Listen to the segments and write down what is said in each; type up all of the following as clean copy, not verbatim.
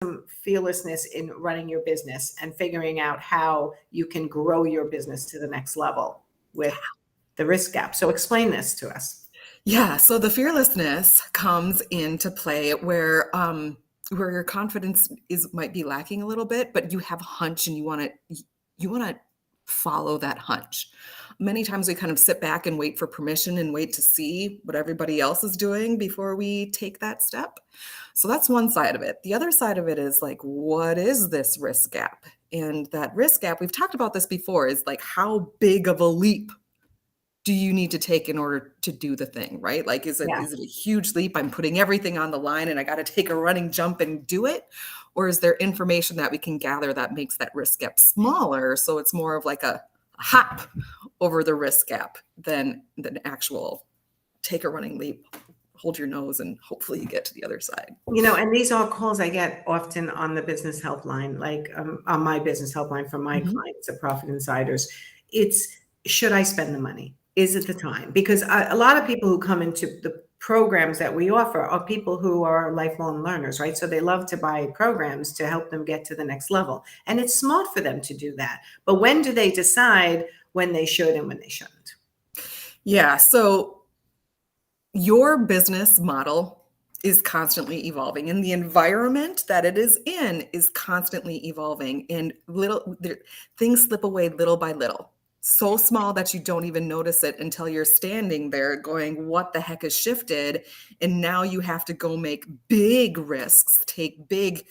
some fearlessness in running your business and figuring out how you can grow your business to the next level with the risk gap. So explain this to us. Yeah, so the fearlessness comes into play where your confidence might be lacking a little bit, but you have a hunch and you want to follow that hunch. Many times we kind of sit back and wait for permission and wait to see what everybody else is doing before we take that step. So that's one side of it. The other side of it is like, what is this risk gap? And that risk gap, we've talked about this before, is like, how big of a leap do you need to take in order to do the thing, right? Like, is it a huge leap? I'm putting everything on the line and I got to take a running jump and do it? Or is there information that we can gather that makes that risk gap smaller? So it's more of like a hop over the risk gap than actual take a running leap, hold your nose, and hopefully you get to the other side. And these are calls I get often on the business helpline, like on my business helpline from my clients, the Profit Insiders. It's, should I spend the money? Is it the time? Because a lot of people who come into the programs that we offer are people who are lifelong learners, right? So they love to buy programs to help them get to the next level. And it's smart for them to do that. But when do they decide when they should and when they shouldn't? Yeah. So your business model is constantly evolving, and the environment that it is in is constantly evolving, and things slip away little by little. So small that you don't even notice it until you're standing there going, what the heck has shifted? And now you have to go make big risks, take big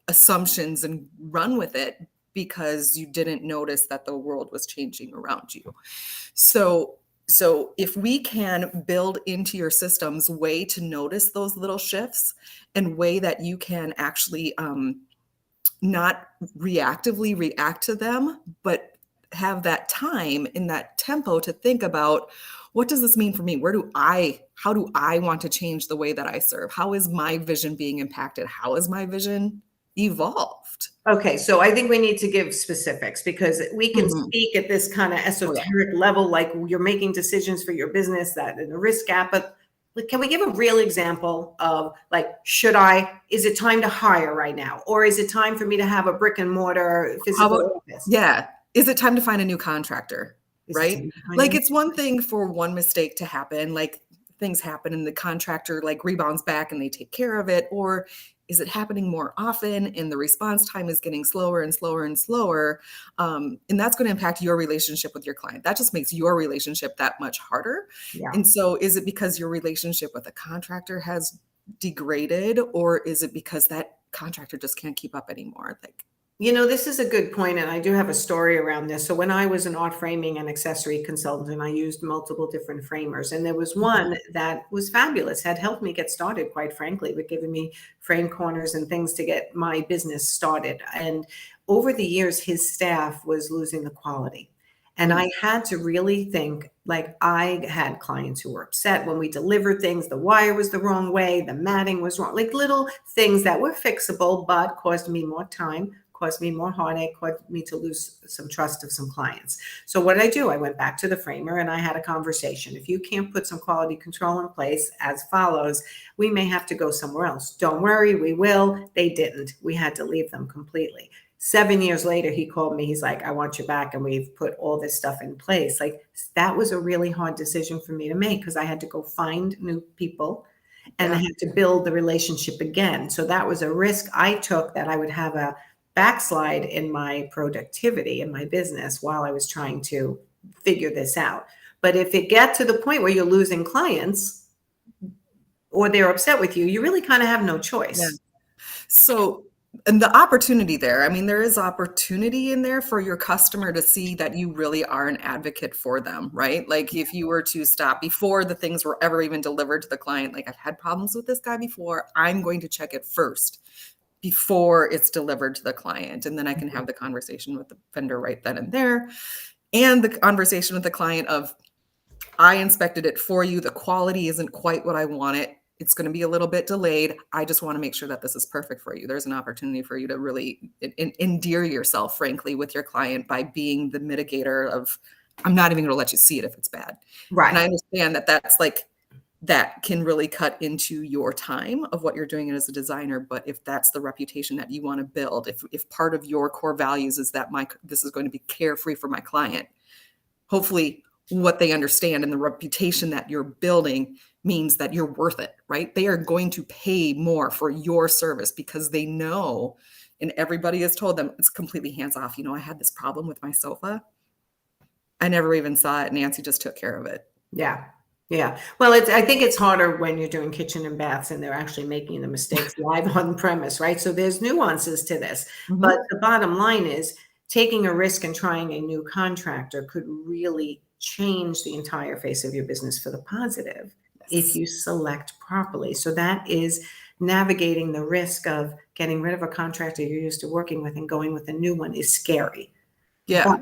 assumptions and run with it because you didn't notice that the world was changing around you. So if we can build into your systems way to notice those little shifts and way that you can actually not reactively react to them, but have that time in that tempo to think about, what does this mean for me? How do I want to change the way that I serve? How is my vision being impacted? How is my vision evolved? Okay, so I think we need to give specifics, because we can speak at this kind of esoteric level, like you're making decisions for your business, that in the risk gap, but can we give a real example of is it time to hire right now? Or is it time for me to have a brick and mortar physical office? Yeah. Is it time to find a new contractor? Right? Like, it's one thing for one mistake to happen, like things happen and the contractor rebounds back and they take care of it. Or is it happening more often and the response time is getting slower and slower and slower? And that's going to impact your relationship with your client. That just makes your relationship that much harder. Yeah. And so is it because your relationship with a contractor has degraded, or is it because that contractor just can't keep up anymore? This is a good point, and I do have a story around this. So when I was an art framing and accessory consultant, and I used multiple different framers, and there was one that was fabulous, had helped me get started, quite frankly, with giving me frame corners and things to get my business started. And over the years, his staff was losing the quality. And I had to really think, I had clients who were upset when we delivered things. The wire was the wrong way, the matting was wrong, little things that were fixable, but caused me more time, caused me more heartache, caused me to lose some trust of some clients. So what did I do? I went back to the framer and I had a conversation. If you can't put some quality control in place as follows, we may have to go somewhere else. Don't worry, we will. They didn't. We had to leave them completely. 7 years later, he called me. He's like, I want you back. And we've put all this stuff in place. That was a really hard decision for me to make, because I had to go find new people and I had to build the relationship again. So that was a risk I took, that I would have a backslide in my productivity in my business while I was trying to figure this out. But if it gets to the point where you're losing clients or they're upset with you, you really kind of have no choice. Yeah. So, and the opportunity there, there is opportunity in there for your customer to see that you really are an advocate for them, right? If you were to stop before the things were ever even delivered to the client, I've had problems with this guy before, I'm going to check it first before it's delivered to the client. And then I can have the conversation with the vendor right then and there. And the conversation with the client of, I inspected it for you. The quality isn't quite what I want it. It's going to be a little bit delayed. I just want to make sure that this is perfect for you. There's an opportunity for you to really endear yourself, frankly, with your client by being the mitigator of, I'm not even going to let you see it if it's bad. Right. And I understand that that's that can really cut into your time of what you're doing as a designer. But if that's the reputation that you want to build, if part of your core values is that this is going to be carefree for my client, hopefully what they understand and the reputation that you're building means that you're worth it, right? They are going to pay more for your service because they know, and everybody has told them it's completely hands off. I had this problem with my sofa. I never even saw it. Nancy just took care of it. Yeah. Yeah. Well, I think it's harder when you're doing kitchen and baths and they're actually making the mistakes live on premise, right? So there's nuances to this. But the bottom line is taking a risk and trying a new contractor could really change the entire face of your business for the positive if you select properly. So that is navigating the risk of getting rid of a contractor you're used to working with and going with a new one is scary. Yeah. But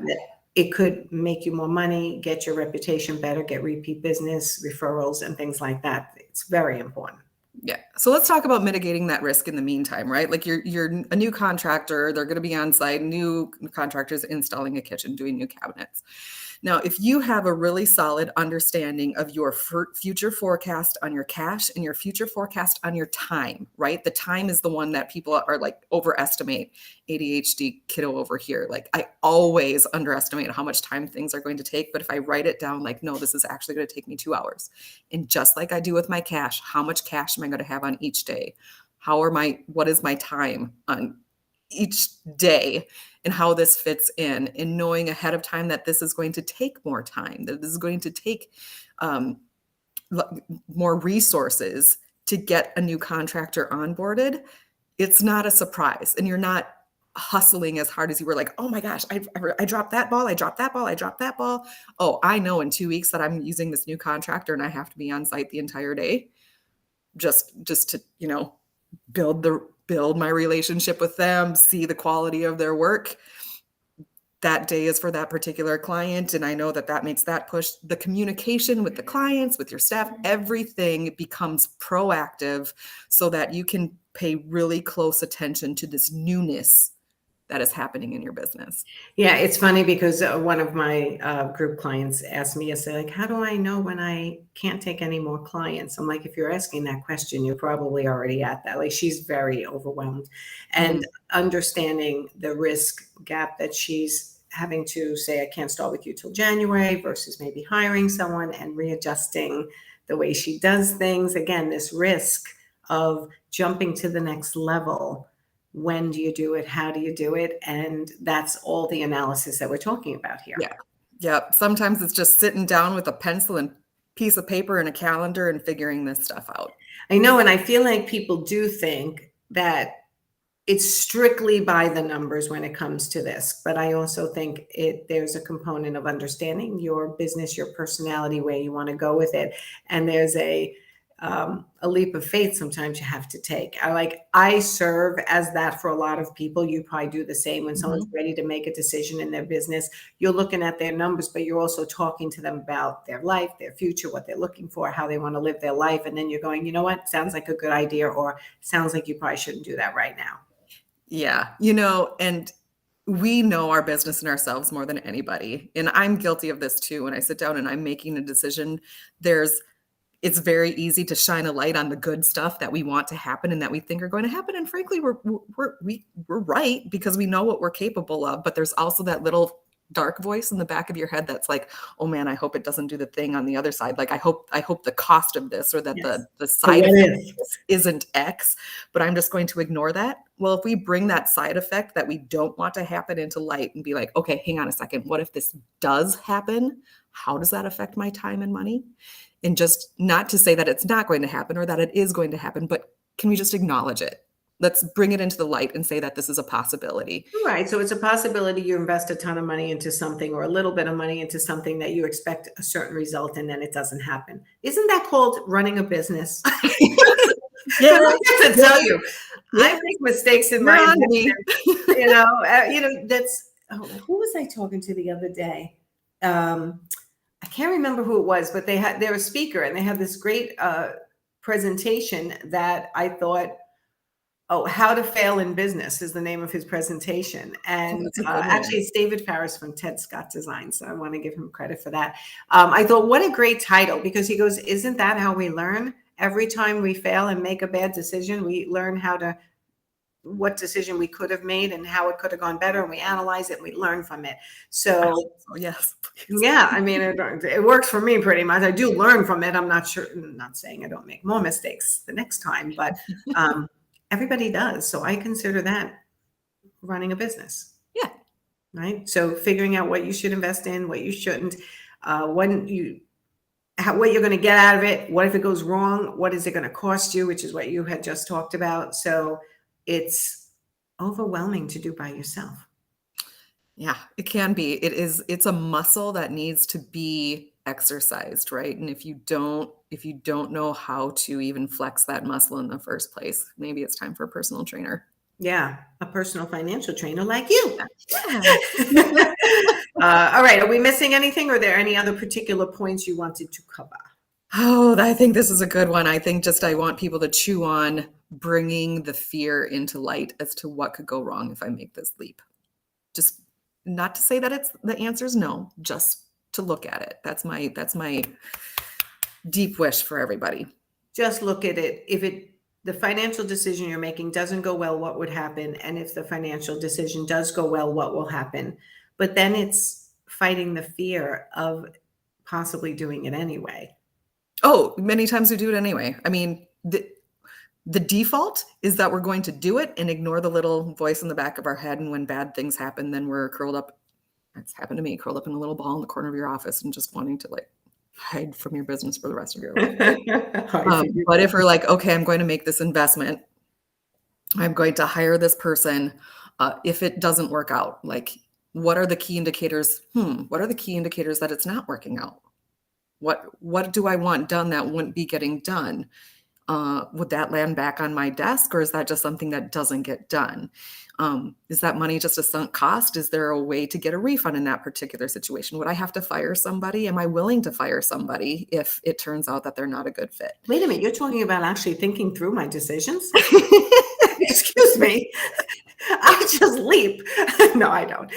it could make you more money, get your reputation better, get repeat business, referrals, and things like that. It's very important. Yeah. So let's talk about mitigating that risk in the meantime, right? Like you're a new contractor, they're going to be on site, new contractors installing a kitchen, doing new cabinets. Now, if you have a really solid understanding of your future forecast on your cash and your future forecast on your time, right? The time is the one that people are like overestimate. ADHD kiddo over here. Like I always underestimate how much time things are going to take. But if I write it down, like, no, this is actually going to take me 2 hours. And just like I do with my cash, how much cash am I going to have on each day? What is my time on each day and how this fits in, and knowing ahead of time that this is going to take more time, that this is going to take more resources to get a new contractor onboarded. It's not a surprise, and you're not hustling as hard as you were like, oh my gosh, I dropped that ball, I dropped that ball, I dropped that ball. Oh, I know in 2 weeks that I'm using this new contractor and I have to be on site the entire day just to, build my relationship with them, see the quality of their work. That day is for that particular client. And I know that makes that push. The communication with the clients, with your staff, everything becomes proactive so that you can pay really close attention to this newness that is happening in your business. Yeah, it's funny because one of my group clients asked me yesterday, like, how do I know when I can't take any more clients? I'm like, if you're asking that question, you're probably already at that. Like, she's very overwhelmed and understanding the risk gap that she's having to say, I can't start with you till January versus maybe hiring someone and readjusting the way she does things. Again, this risk of jumping to the next level. When do you do it? How do you do it? And that's all the analysis that we're talking about here. Yeah. Yeah. Sometimes it's just sitting down with a pencil and piece of paper and a calendar and figuring this stuff out. I know. And I feel like people do think that it's strictly by the numbers when it comes to this. But I also think there's a component of understanding your business, your personality, where you want to go with it. And there's a leap of faith sometimes you have to take. I serve as that for a lot of people. You probably do the same when someone's ready to make a decision in their business. You're looking at their numbers, but you're also talking to them about their life, their future, what they're looking for, how they want to live their life. And then you're going, you know what? Sounds like a good idea, or sounds like you probably shouldn't do that right now. Yeah. And we know our business and ourselves more than anybody. And I'm guilty of this too. When I sit down and I'm making a decision, it's very easy to shine a light on the good stuff that we want to happen and that we think are going to happen. And frankly, we're right because we know what we're capable of. But there's also that little dark voice in the back of your head that's like, oh man, I hope it doesn't do the thing on the other side. Like I hope the cost of this or that the side effect isn't X, but I'm just going to ignore that. Well, if we bring that side effect that we don't want to happen into light and be like, okay, hang on a second. What if this does happen? How does that affect my time and money? And just not to say that it's not going to happen or that it is going to happen, but can we just acknowledge it? Let's bring it into the light and say that this is a possibility. Right. So it's a possibility you invest a ton of money into something or a little bit of money into something that you expect a certain result and then it doesn't happen. Isn't that called running a business? Yeah. I have to tell you, I make mistakes in my business. Who was I talking to the other day? I can't remember who it was, but they're a speaker and they had this great presentation that I thought Oh, How to Fail in Business is the name of his presentation. Oh, And that's a good actually, one. it's David Farris from Ted Scott Design. So I want to give him credit for that. I thought, what a great title, because he goes, isn't that how we learn? Every time we fail and make a bad decision, we learn what decision we could have made and how it could have gone better. And we analyze it and we learn from it. I So hope so. Yes, please. yeah, I mean, it works for me pretty much. I do learn from it. I'm not sure, I'm not saying I don't make more mistakes the next time, but everybody does. So I consider that running a business, Yeah. right? So figuring out what you should invest in, what you shouldn't, when you, what you're going to get out of it. What if it goes wrong? What is it going to cost you? Which is what you had just talked about. So it's overwhelming to do by yourself. Yeah, it can be. It's a muscle that needs to be exercised, right? And if you don't know how to even flex that muscle in the first place, maybe it's time for a personal trainer. Yeah, a personal financial trainer like you. Yeah. All right. Are we missing anything? Or are there any other particular points you wanted to cover? Oh, I think this is a good one. I think I want people to chew on bringing the fear into light as to what could go wrong if I make this leap. Just not to say that the answer is no, just to look at it. That's my deep wish for everybody. Just look at it. If the financial decision you're making doesn't go well, what would happen? And if the financial decision does go well, what will happen? But then it's fighting the fear of possibly doing it anyway. Oh, many times we do it anyway. I mean, the default is that we're going to do it and ignore the little voice in the back of our head. And when bad things happen, then we're curled up. It's happened to me, curled up in a little ball in the corner of your office and just wanting to like hide from your business for the rest of your life. But if we're like, okay, I'm going to make this investment, I'm going to hire this person. If it doesn't work out, like, what are the key indicators? What are the key indicators that it's not working out? What do I want done that wouldn't be getting done? Would that land back on my desk, or is that just something that doesn't get done? Is that money just a sunk cost? Is there a way to get a refund in that particular situation? Would I have to fire somebody? Am I willing to fire somebody if it turns out that they're not a good fit? Wait a minute, you're talking about actually thinking through my decisions? Excuse me. I just leap. No, I don't.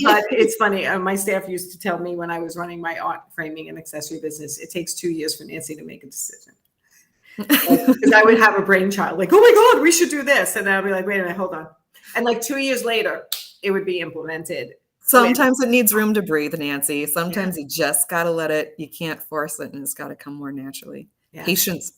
But it's funny. My staff used to tell me when I was running my art framing and accessory business, it takes 2 years for Nancy to make a decision. Because I would have a brainchild like, oh my God, we should do this. And I'll be like, wait a minute, hold on. And like 2 years later, it would be implemented. Sometimes it needs room to breathe, Nancy. Sometimes you just got to let it, you can't force it, and it's got to come more naturally. Yeah. Patience.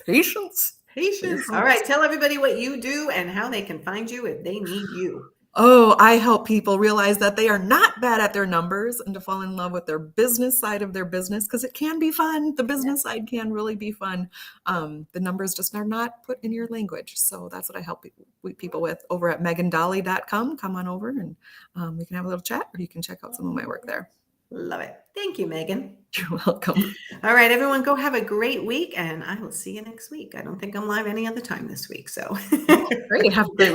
All right. Tell everybody what you do and how they can find you if they need you. Oh, I help people realize that they are not bad at their numbers and to fall in love with their business side of their business, because it can be fun. The business side can really be fun. The numbers just are not put in your language. So that's what I help people with over at megandahle.com. Come on over and we can have a little chat, or you can check out some of my work there. Love it. Thank you, Megan. You're welcome. All right, everyone, go have a great week, and I will see you next week. I don't think I'm live any other time this week. So great. Have a great week.